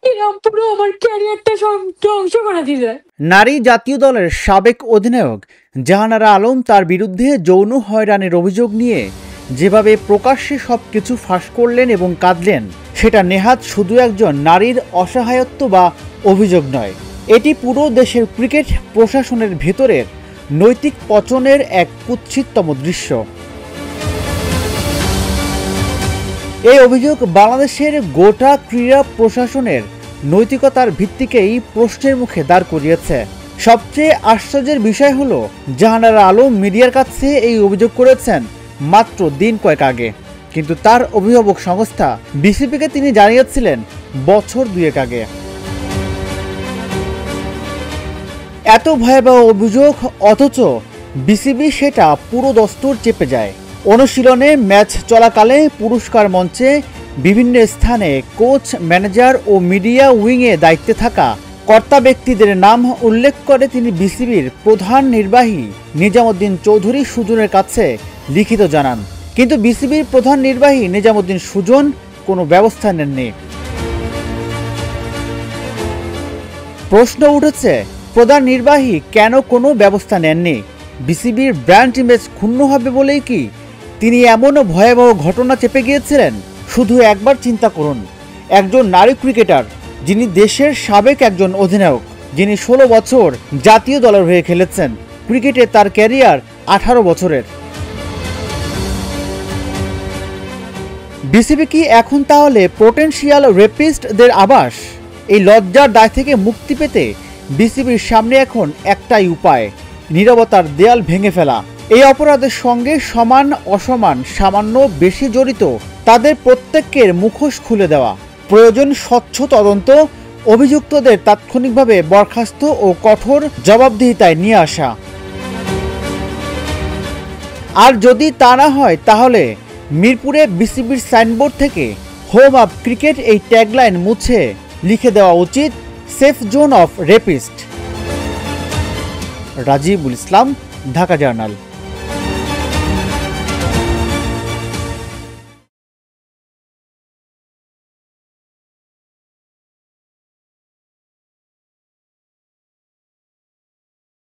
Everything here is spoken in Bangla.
এরকম পুরো আমার ক্যারিয়ারটা ধ্বংস করে দিলে। নারী জাতীয় দলের সাবেক অধিনায়ক জাহানারা আলম তার বিরুদ্ধে যৌন হয়রানির অভিযোগ নিয়ে যেভাবে প্রকাশ্যে সবকিছু ফাঁস করলেন এবং কাঁদলেন, সেটা নেহাত শুধু একজন নারীর অসহায়ত্ব বা অভিযোগ নয়, এটি পুরো দেশের ক্রিকেট প্রশাসনের ভেতরের নৈতিক পতনের এক কুৎসিততম দৃশ্য। এই অভিযোগ বাংলাদেশের গোটা ক্রীড়া প্রশাসনের নৈতিকতার ভিত্তিকেই প্রশ্নের মুখে দাঁড় করিয়েছে। সবচেয়ে আশ্চর্যের বিষয় হলো, জাহানারা আলম মিডিয়ার কাছে এই অভিযোগ করেছেন মাত্র দিন কয়েক আগে, কিন্তু তার অভিভাবক সংস্থা বিসিবিকে তিনি জানিয়েছিলেন বছর দুয়েক আগে। এত ভয়াবহ অভিযোগ, অথচ বিসিবি সেটা পুরো দস্তুর চেপে যায়। অনুশীলনে, ম্যাচ চলাকালে, পুরস্কার মঞ্চে, বিভিন্ন স্থানে কোচ, ম্যানেজার ও মিডিয়া উইংয়ে দায়িত্বে থাকা কর্তা ব্যক্তিদের নাম উল্লেখ করে তিনি বিসিবির প্রধান নির্বাহী নিজামুদ্দিন চৌধুরী সুজনের কাছে লিখিত জানান। কিন্তু বিসিবির প্রধান নির্বাহী নিজামুদ্দিন সুজন কোনো ব্যবস্থা নেননি। প্রশ্ন উঠেছে, প্রধান নির্বাহী কেন কোনো ব্যবস্থা নেননি? বিসিবির ব্র্যান্ড ইমেজ ক্ষুণ্ণ হবে বলেই কি তিনি এমন ভয়াবহ ঘটনা চেপে গিয়েছিলেন? শুধু একবার চিন্তা করুন, একজন নারী ক্রিকেটার, যিনি দেশের সাবেক একজন অধিনায়ক, যিনি 16 বছর জাতীয় দলের হয়ে খেলেছেন, ক্রিকেটে তার ক্যারিয়ার 18 বছরের। বিসিবি কি এখন তাহলে পোটেনশিয়াল রেপিস্টদের আবাস? এই লজ্জার দায় থেকে মুক্তি পেতে বিসিবির সামনে এখন একটাই উপায়, নীরবতার দেয়াল ভেঙে ফেলা। এই অপরাধের সঙ্গে সমান অসমান সামান্য বেশি জড়িত তাদের প্রত্যেকের মুখোশ খুলে দেওয়া, প্রয়োজন স্বচ্ছ তদন্ত, অভিযুক্তদের তাৎক্ষণিকভাবে বরখাস্ত ও কঠোর জবাবদিহিতায় নিয়ে আসা। আর যদি তা না হয়, তাহলে মিরপুরে বিসিবির সাইনবোর্ড থেকে হোম অফ ক্রিকেট এই ট্যাগলাইন মুছে লিখে দেওয়া উচিত, safe zone of rapist. Rajibul Islam, Dhaka journal.